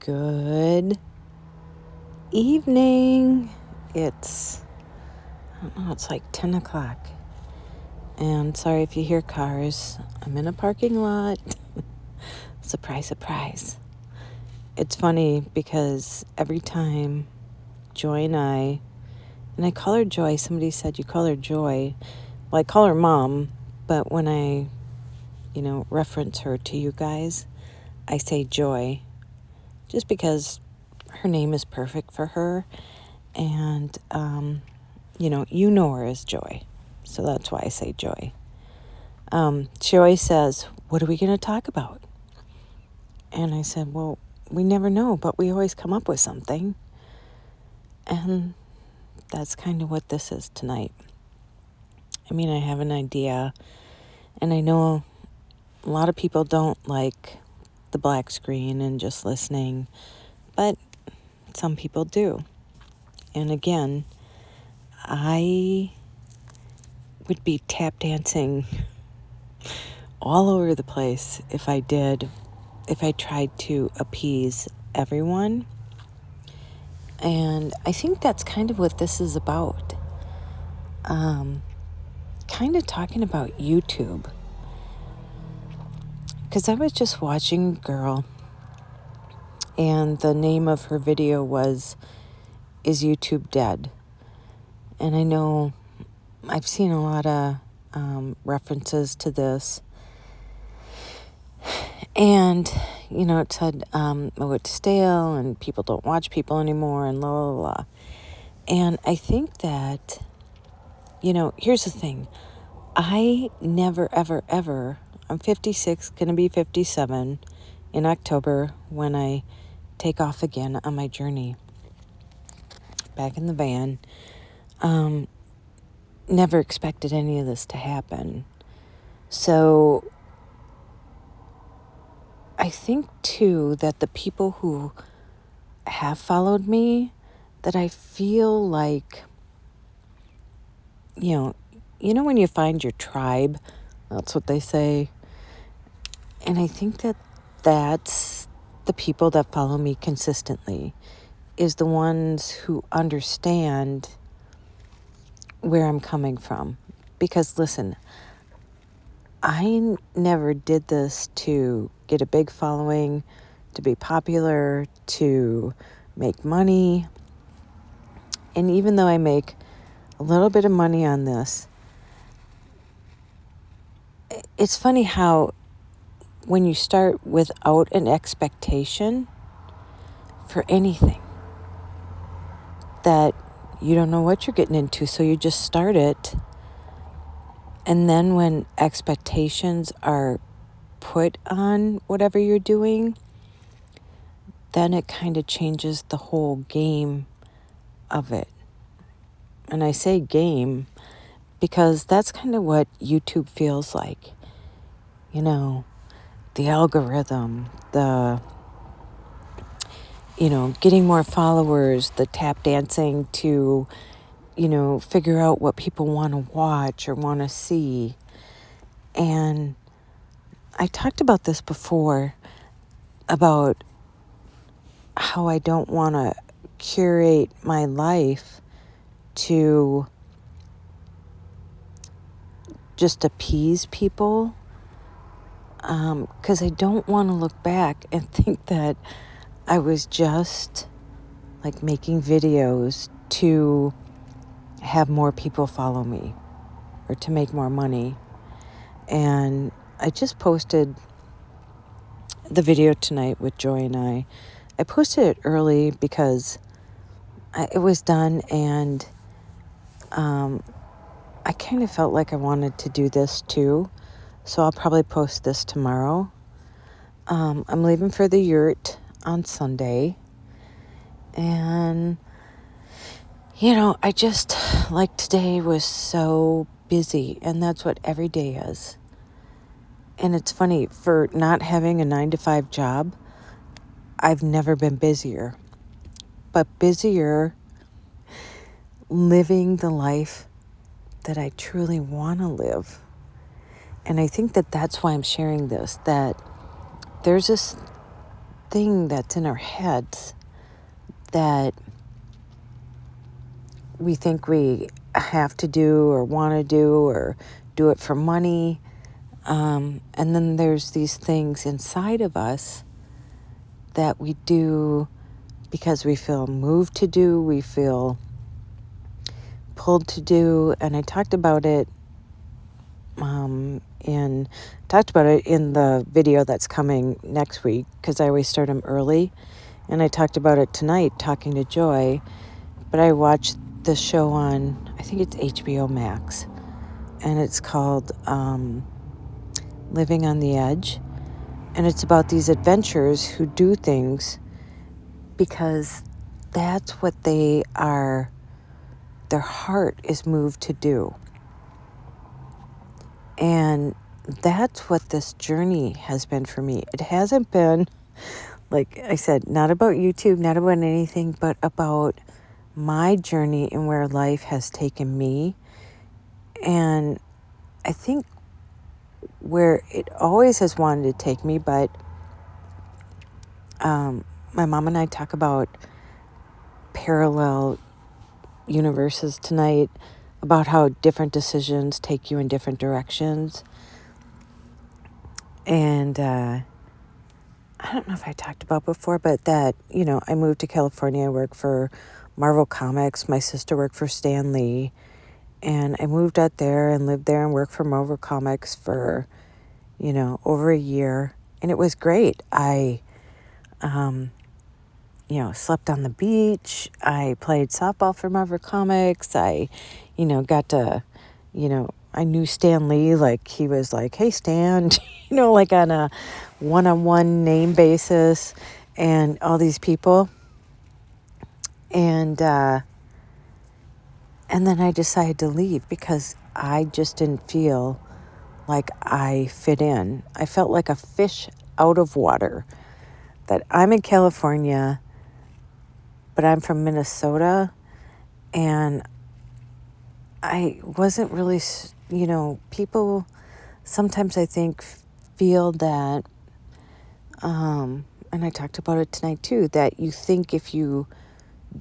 Good evening. It's like 10 o'clock. And sorry if you hear cars. I'm in a parking lot. Surprise, surprise. It's funny because every time Joy and I call her Joy, somebody said you call her Joy. Well, I call her Mom, but when I, reference her to you guys, I say Joy. Just because her name is perfect for her, and you know her as Joy, so that's why I say Joy. She always says, "What are we going to talk about?" And I said, "Well, we never know, but we always come up with something," and that's kind of what this is tonight. I mean, I have an idea, and I know a lot of people don't like the black screen and just listening, but some people do. And again, I would be tap dancing all over the place if I tried to appease everyone. And I think that's kind of what this is about. Kind of talking about YouTube. Because I was just watching a girl, and the name of her video was, "Is YouTube Dead?" And I know I've seen a lot of references to this. And, it said, it's stale and people don't watch people anymore and blah, blah, blah. And I think that, here's the thing. I never, ever, ever, I'm 56, going to be 57 in October when I take off again on my journey back in the van. Never expected any of this to happen. So I think, too, that the people who have followed me, that I feel like, when you find your tribe, that's what they say. And I think that that's the people that follow me consistently, is the ones who understand where I'm coming from. Because listen, I never did this to get a big following, to be popular, to make money. And even though I make a little bit of money on this, it's funny how when you start without an expectation for anything, that you don't know what you're getting into, so you just start it. And then when expectations are put on whatever you're doing, then it kind of changes the whole game of it. And I say game because that's kind of what YouTube feels like. The algorithm, the, getting more followers, the tap dancing to, figure out what people want to watch or want to see. And I talked about this before, about how I don't want to curate my life to just appease people, because I don't want to look back and think that I was just like making videos to have more people follow me or to make more money. And I just posted the video tonight with Joy and I posted it early because it was done, and I kind of felt like I wanted to do this too. So I'll probably post this tomorrow. I'm leaving for the yurt on Sunday. And, I just, like, today was so busy. And that's what every day is. And it's funny, for not having a 9-to-5 job, I've never been busier. But busier living the life that I truly want to live. And I think that that's why I'm sharing this, that there's thing that's in our heads that we think we have to do or want to do or do it for money. And then there's these things inside of us that we do because we feel moved to do, we feel pulled to do. And I talked about it in the video that's coming next week, because I always start them early. And I talked about it tonight, talking to Joy. But I watched the show on, I think it's HBO Max, and it's called Living on the Edge. And it's about these adventurers who do things because that's what they are, their heart is moved to do. And that's what this journey has been for me. It hasn't been, like I said, not about YouTube, not about anything, but about my journey and where life has taken me. And I think where it always has wanted to take me, but my mom and I talk about parallel universes tonight, about how different decisions take you in different directions. And I don't know if I talked about before, but that, I moved to California. I work for Marvel Comics. My sister worked for Stan Lee. And I moved out there and lived there and worked for Marvel Comics for, over a year. And it was great. I, slept on the beach. I played softball for Marvel Comics. I, got to, I knew Stan Lee, like he was like, hey, Stan, like on a one-on-one name basis, and all these people. And then I decided to leave because I just didn't feel like I fit in. I felt like a fish out of water. That I'm in California, but I'm from Minnesota, and I wasn't really, people sometimes I think feel that, and I talked about it tonight too, that you think if you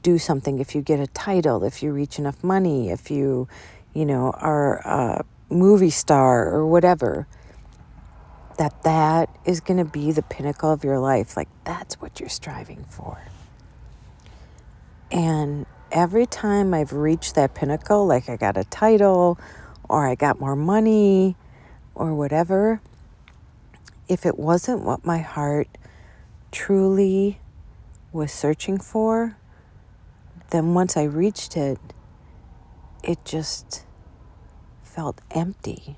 do something, if you get a title, if you reach enough money, if you, are a movie star or whatever, that is going to be the pinnacle of your life. Like, that's what you're striving for. And every time I've reached that pinnacle, like I got a title or I got more money or whatever, if it wasn't what my heart truly was searching for, then once I reached it, it just felt empty.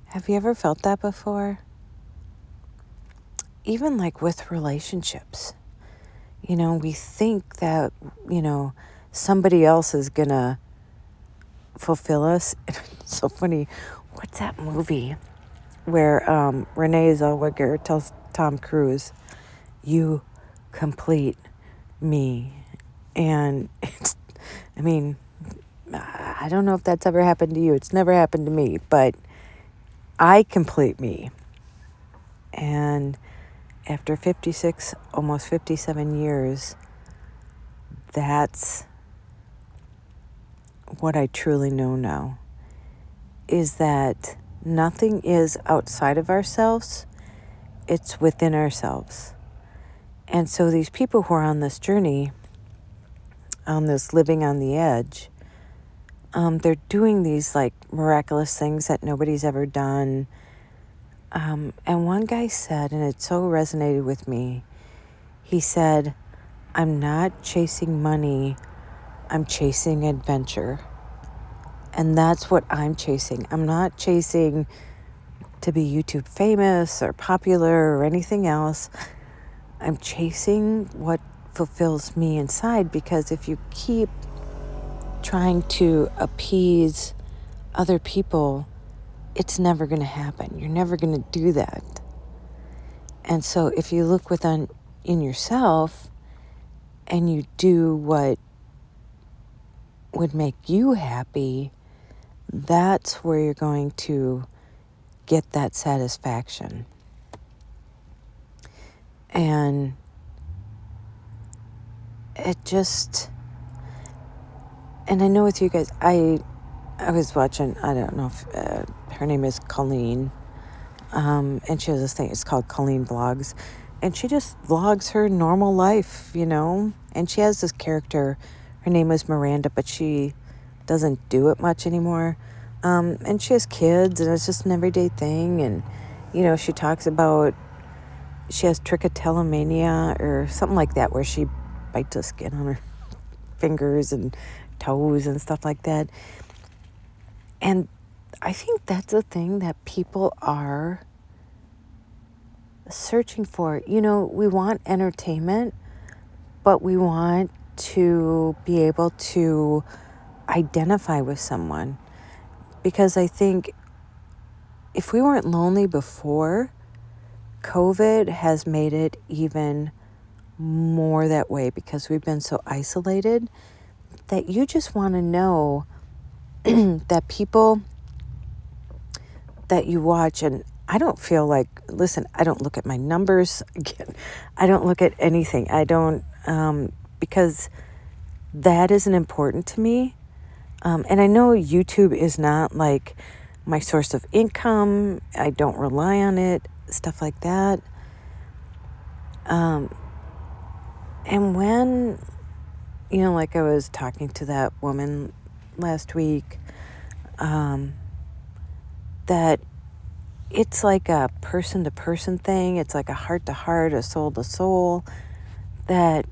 Have you ever felt that before? Even like with relationships. We think that, somebody else is going to fulfill us. It's so funny. What's that movie where Renee Zellweger tells Tom Cruise, you complete me? And it's, I don't know if that's ever happened to you. It's never happened to me, but I complete me. And after 56, almost 57 years, that's what I truly know now, is that nothing is outside of ourselves. It's within ourselves. And so these people who are on this journey, on this living on the edge, they're doing these like miraculous things that nobody's ever done. And one guy said, and it so resonated with me, he said, I'm not chasing money, I'm chasing adventure. And that's what I'm chasing. I'm not chasing to be YouTube famous or popular or anything else. I'm chasing what fulfills me inside, because if you keep trying to appease other people, it's never going to happen. You're never going to do that. And so if you look within in yourself and you do what would make you happy, that's where you're going to get that satisfaction. And it just, and I know with you guys, I was watching, I don't know if her name is Colleen, and she has this thing, it's called Colleen Vlogs, and she just vlogs her normal life, and she has this character, her name was Miranda, but she doesn't do it much anymore, and she has kids, and it's just an everyday thing, and, she talks about, she has trichotillomania, or something like that, where she bites the skin on her fingers and toes and stuff like that, and I think that's a thing that people are searching for. We want entertainment, but we want to be able to identify with someone. Because I think if we weren't lonely before, COVID has made it even more that way because we've been so isolated that you just want to know that people that you watch, and I don't feel like, listen, I don't look at my numbers again. I don't look at anything. I don't, because that isn't important to me. And I know YouTube is not like my source of income. I don't rely on it, stuff like that. And when, like I was talking to that woman last week, that it's like a person-to-person thing. It's like a heart-to-heart, a soul-to-soul, that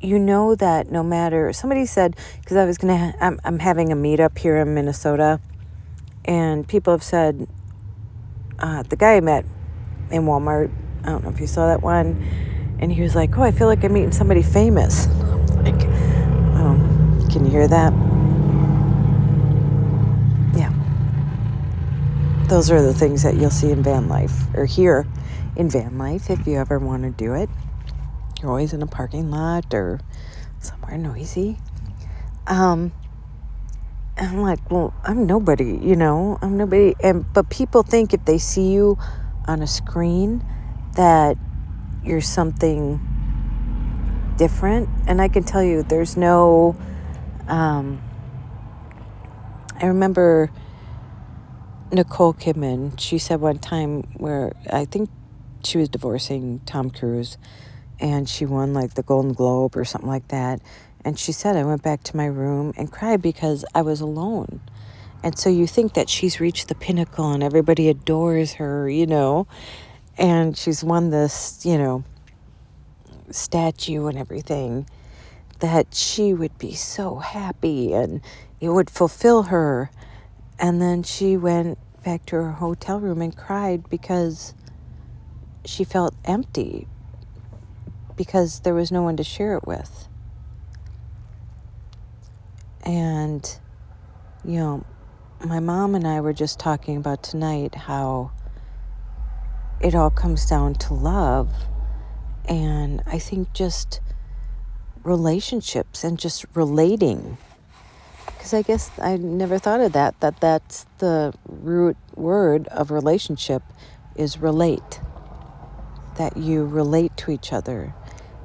that no matter, somebody said, because I'm having a meetup here in Minnesota, and people have said, the guy I met in Walmart, I don't know if you saw that one, and he was like, oh, I feel like I'm meeting somebody famous. Like, can you hear that? Yeah. Those are the things that you'll see in van life, or hear in van life, if you ever want to do it. You're always in a parking lot or somewhere noisy. And I'm like, well, I'm nobody, I'm nobody. But people think if they see you on a screen that you're something different. And I can tell you there's no, I remember Nicole Kidman, she said one time where I think she was divorcing Tom Cruise, and she won like the Golden Globe or something like that. And she said, I went back to my room and cried because I was alone. And so you think that she's reached the pinnacle and everybody adores her, and she's won this, statue and everything, that she would be so happy and it would fulfill her. And then she went back to her hotel room and cried because she felt empty, because there was no one to share it with. And, my mom and I were just talking about tonight how it all comes down to love. And I think just relationships and just relating. Because I guess I never thought of that's the root word of relationship, is relate. That you relate to each other.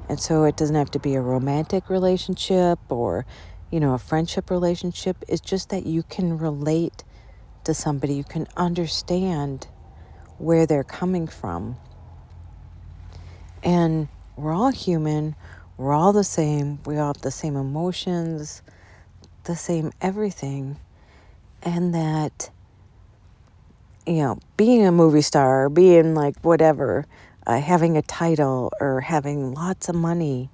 And so it doesn't have to be a romantic relationship or, a friendship relationship. It's just that you can relate to somebody. You can understand where they're coming from. And we're all human. We're all the same. We all have the same emotions, the same everything. And that, being a movie star, being like whatever, having a title or having lots of money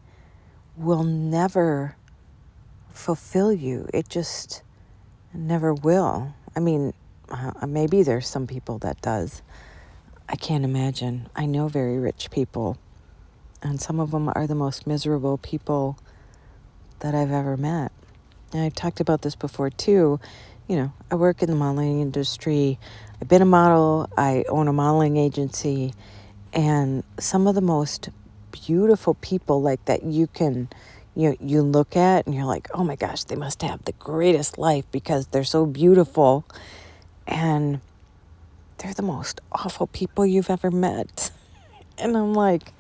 will never fulfill you. It just never will. I mean, maybe there's some people that does. I can't imagine. I know very rich people, and some of them are the most miserable people that I've ever met. And I've talked about this before too. I work in the modeling industry. I've been a model. I own a modeling agency. And some of the most beautiful people like that you can, you look at and you're like, oh my gosh, they must have the greatest life because they're so beautiful. And they're the most awful people you've ever met. And I'm like,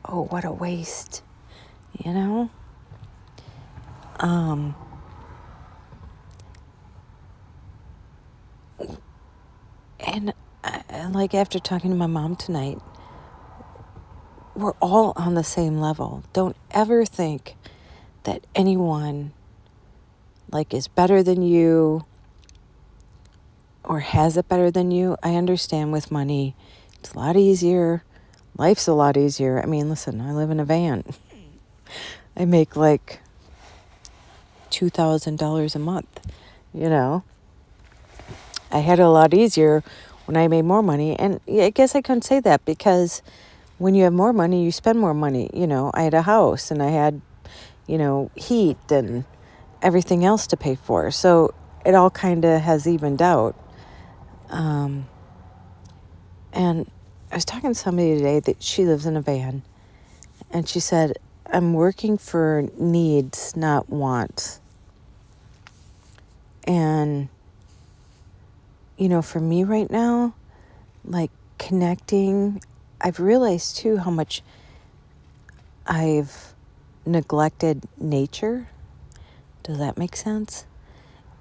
oh, what a waste, you know? And like after talking to my mom tonight, we're all on the same level. Don't ever think that anyone like is better than you or has it better than you. I understand with money, it's a lot easier. Life's a lot easier. I mean, listen, I live in a van. I make like $2,000 a month, you know. I had it a lot easier when I made more money. And I guess I couldn't say that because when you have more money, you spend more money. You know, I had a house and I had, you know, heat and everything else to pay for. So it all kind of has evened out. And I was talking to somebody today that she lives in a van. And she said, I'm working for needs, not wants. And, you know, for me right now, like connecting, I've realized too how much I've neglected nature. Does that make sense?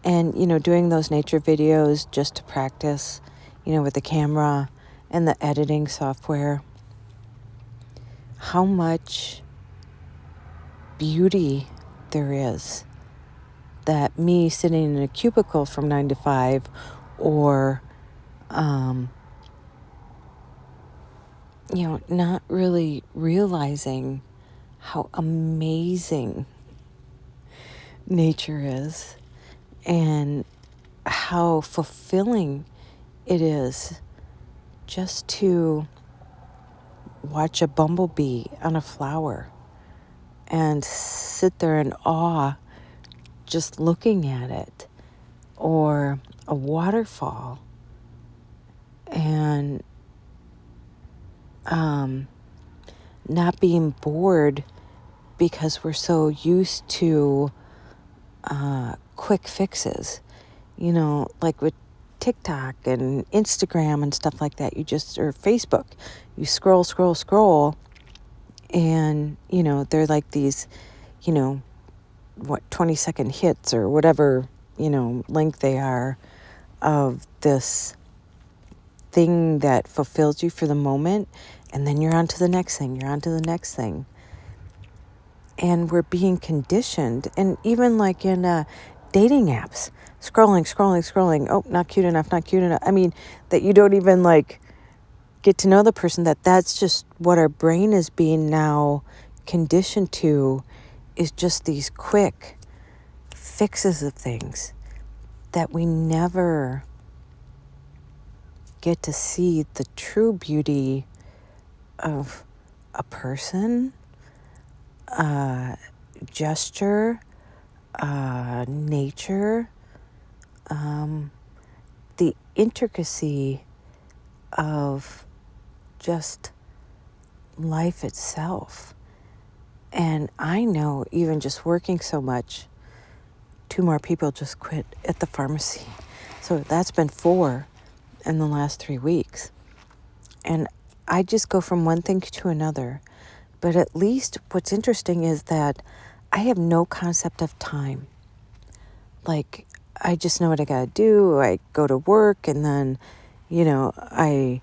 And, you know, doing those nature videos just to practice, you know, with the camera and the editing software, how much beauty there is that me sitting in a cubicle from 9 to 5 or, you know, not really realizing how amazing nature is and how fulfilling it is just to watch a bumblebee on a flower and sit there in awe just looking at it, or a waterfall and not being bored because we're so used to quick fixes, you know, like with TikTok and Instagram and stuff like that. Or Facebook, you scroll, and, you know, they're like these, you know, 20-second hits or whatever, you know, length they are of this thing that fulfills you for the moment. And then you're on to the next thing. And we're being conditioned. And even like in dating apps, scrolling. Oh, not cute enough. I mean, that you don't even like get to know the person, that's just what our brain is being now conditioned to, is just these quick fixes of things that we never get to see the true beauty of a person, gesture, nature, the intricacy of just life itself. And I know, even just working so much, 2 more people just quit at the pharmacy. So that's been 4 in the last 3 weeks. And I just go from one thing to another. But at least what's interesting is that I have no concept of time. Like, I just know what I gotta do. I go to work and then, you know, I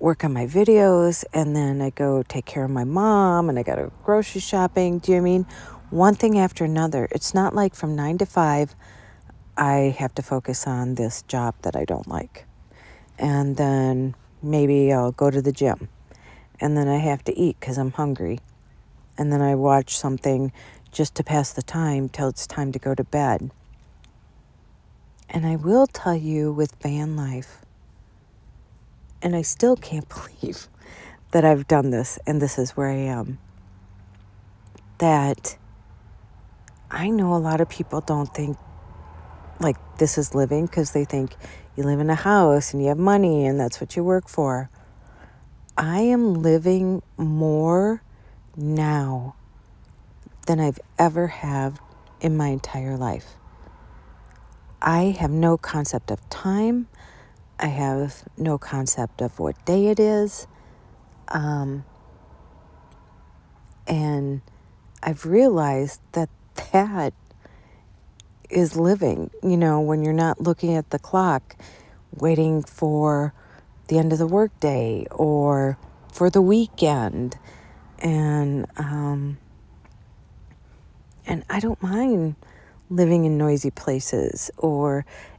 work on my videos and then I go take care of my mom and I gotta grocery shopping. Do you know what I mean? One thing after another. It's not like from 9 to 5, I have to focus on this job that I don't like. And then maybe I'll go to the gym. And then I have to eat because I'm hungry. And then I watch something just to pass the time till it's time to go to bed. And I will tell you, with van life, and I still can't believe that I've done this and this is where I am, that I know a lot of people don't think like this is living, because they think you live in a house and you have money and that's what you work for. I am living more now than I've ever had in my entire life. I have no concept of time. I have no concept of what day it is. And I've realized that is living, when you're not looking at the clock, waiting for the end of the workday or for the weekend. And I don't mind living in noisy places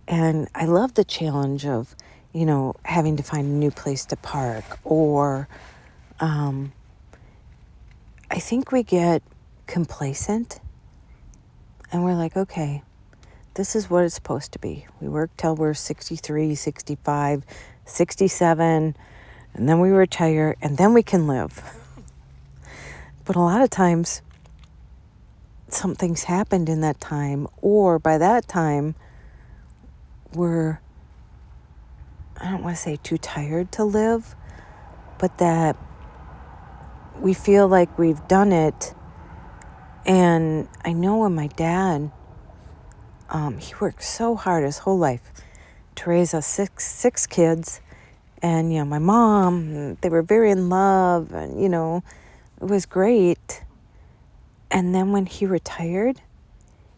and I love the challenge of, having to find a new place to park or, I think we get complacent and we're like, okay, this is what it's supposed to be. We work till we're 63, 65, 67, and then we retire, and then we can live. But a lot of times, something's happened in that time, or by that time, we're, I don't want to say too tired to live, but that we feel like we've done it. And I know when my dad, he worked so hard his whole life to raise us six kids. And, my mom, they were very in love and, it was great. And then when he retired,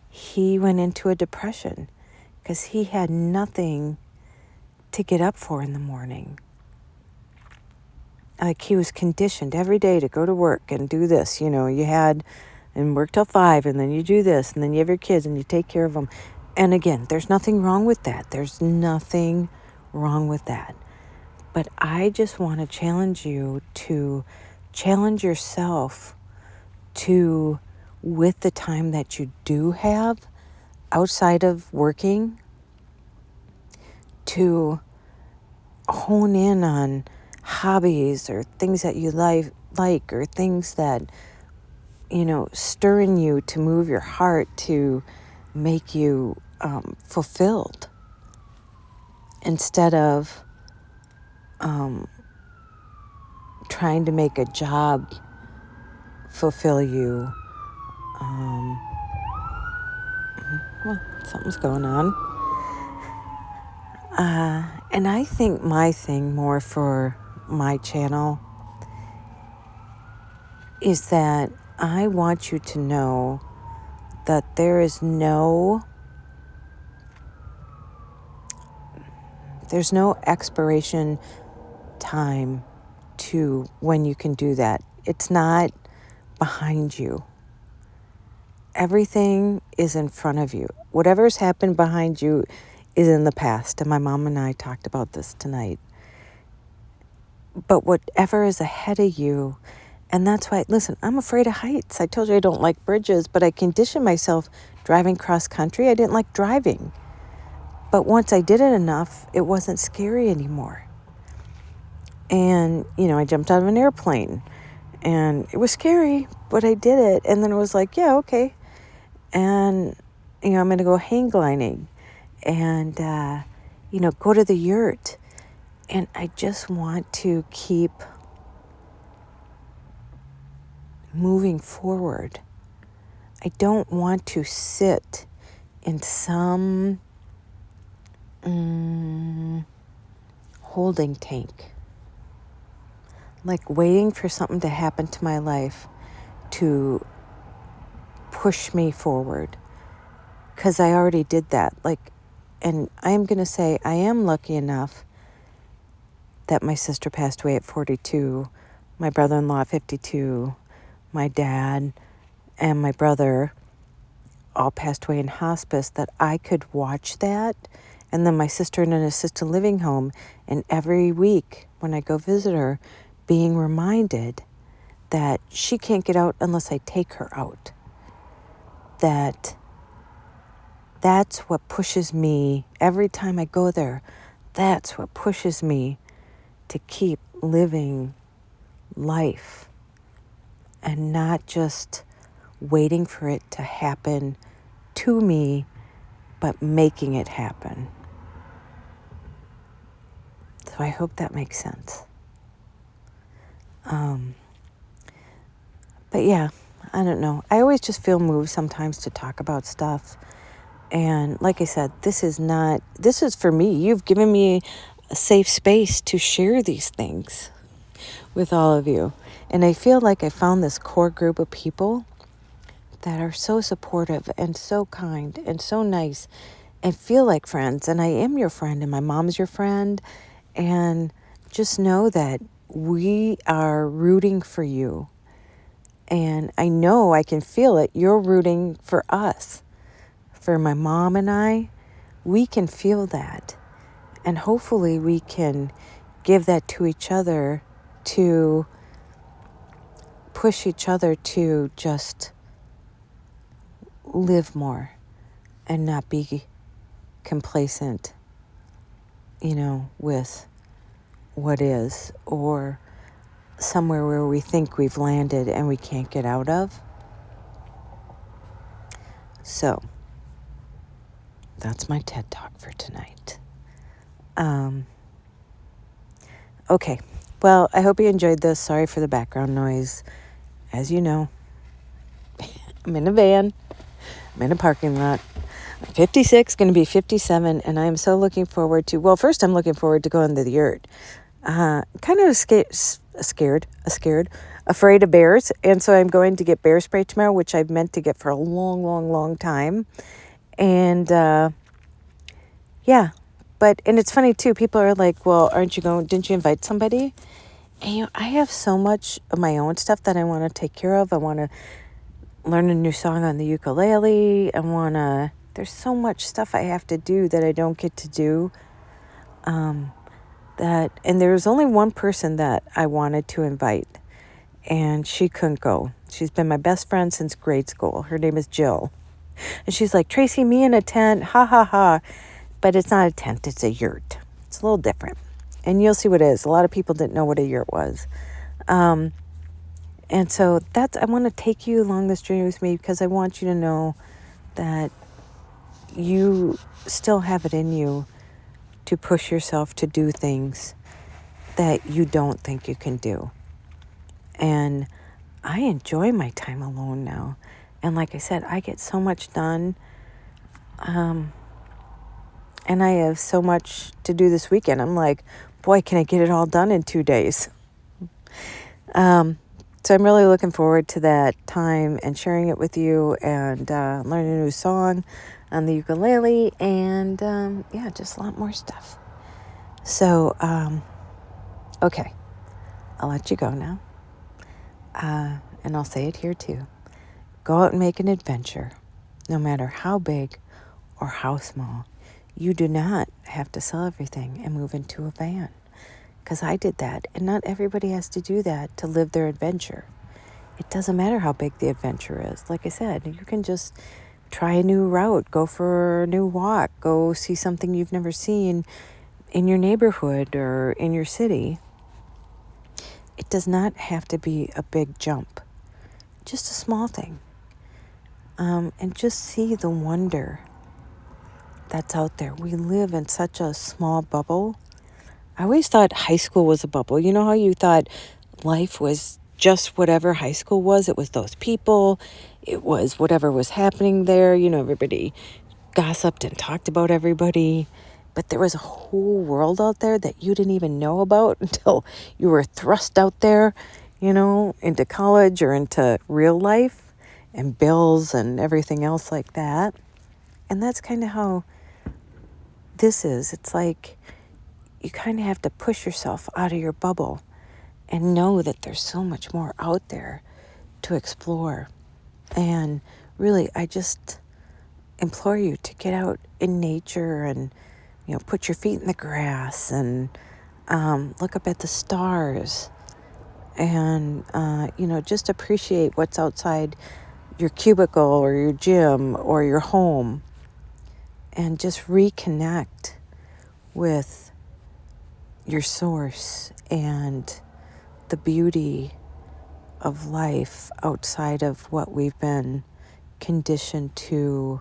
he went into a depression because he had nothing to get up for in the morning. Like he was conditioned every day to go to work and do this, you had and work till 5 and then you do this and then you have your kids and you take care of them. And again, there's nothing wrong with that. There's nothing wrong with that. But I just want to challenge you to challenge yourself to, with the time that you do have outside of working, to hone in on hobbies or things that you like or things that, stir in you to move your heart, to make you fulfilled, instead of trying to make a job fulfill you. Well, something's going on. And I think my thing more for my channel is that I want you to know that there's no expiration time to when you can do that. It's not behind you. Everything is in front of you. Whatever's happened behind you is in the past. And my mom and I talked about this tonight. But whatever is ahead of you, and that's why, listen, I'm afraid of heights. I told you I don't like bridges, but I conditioned myself driving cross country. I didn't like driving. But once I did it enough, it wasn't scary anymore. And, I jumped out of an airplane. And it was scary, but I did it. And then it was like, yeah, okay. And, I'm going to go hang gliding and, go to the yurt. And I just want to keep moving forward. I don't want to sit in some holding tank, like waiting for something to happen to my life to push me forward, because I already did that. And I'm going to say I am lucky enough that my sister passed away at 42, my brother-in-law at 52, my dad and my brother all passed away in hospice, that I could watch that. And then my sister in an assisted living home, and every week when I go visit her, being reminded that she can't get out unless I take her out. That's what pushes me every time I go there. That's what pushes me to keep living life and not just waiting for it to happen to me, but making it happen. So I hope that makes sense. But yeah, I don't know. I always just feel moved sometimes to talk about stuff. And like I said, this is for me. You've given me a safe space to share these things with all of you. And I feel like I found this core group of people that are so supportive and so kind and so nice and feel like friends. And I am your friend, and my mom's your friend. And just know that we are rooting for you. And I know I can feel it. You're rooting for us. For my mom and I, we can feel that. And hopefully we can give that to each other to push each other to just live more and not be complacent, with what is, or somewhere where we think we've landed and we can't get out of. So that's my TED Talk for tonight. Okay. Well, I hope you enjoyed this. Sorry for the background noise. As you know, I'm in a van. I'm in a parking lot. I'm 56, going to be 57, and I am so looking forward to, well, first I'm looking forward to going to the yurt. Kind of afraid of bears, and so I'm going to get bear spray tomorrow, which I've meant to get for a long, long, long time. And, yeah. And it's funny, too. People are like, well, didn't you invite somebody? And, I have so much of my own stuff that I want to take care of. I want to learn a new song on the ukulele. There's so much stuff I have to do that I don't get to do. And there's only one person that I wanted to invite, and she couldn't go. She's been my best friend since grade school. Her name is Jill. And she's like, Tracy, me in a tent, ha, ha, ha. But it's not a tent, it's a yurt. It's a little different. And you'll see what it is. A lot of people didn't know what a yurt was. And so I want to take you along this journey with me, because I want you to know that you still have it in you to push yourself to do things that you don't think you can do. And I enjoy my time alone now. And like I said, I get so much done. And I have so much to do this weekend. I'm like, boy, can I get it all done in 2 days? So I'm really looking forward to that time and sharing it with you, and learning a new song on the ukulele, and just a lot more stuff. So, okay, I'll let you go now. And I'll say it here too. Go out and make an adventure, no matter how big or how small. You do not have to sell everything and move into a van, because I did that, and not everybody has to do that to live their adventure. It doesn't matter how big the adventure is. Like I said, you can just try a new route, go for a new walk, go see something you've never seen in your neighborhood or in your city. It does not have to be a big jump, just a small thing. And just see the wonder that's out there. We live in such a small bubble. I always thought high school was a bubble. You know how you thought life was just whatever high school was? It was those people. It was whatever was happening there. Everybody gossiped and talked about everybody. But there was a whole world out there that you didn't even know about until you were thrust out there, into college or into real life and bills and everything else like that. And that's kind of how this is. It's like you kind of have to push yourself out of your bubble and know that there's so much more out there to explore. And really, I just implore you to get out in nature and, put your feet in the grass and look up at the stars and, just appreciate what's outside your cubicle or your gym or your home, and just reconnect with your source and the beauty of life outside of what we've been conditioned to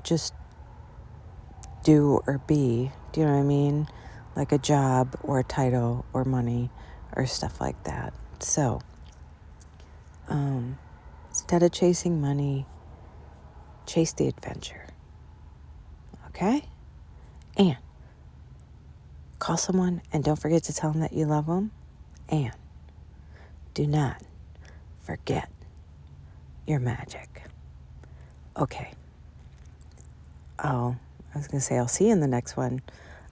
just do or be. Do you know what I mean? Like a job or a title or money or stuff like that. So instead of chasing money, chase the adventure. Okay? And Call someone and don't forget to tell them that you love them. And do not forget your magic. Okay. I was going to say I'll see you in the next one.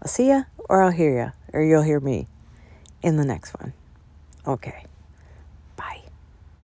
I'll see ya, or I'll hear ya, or you'll hear me in the next one. Okay.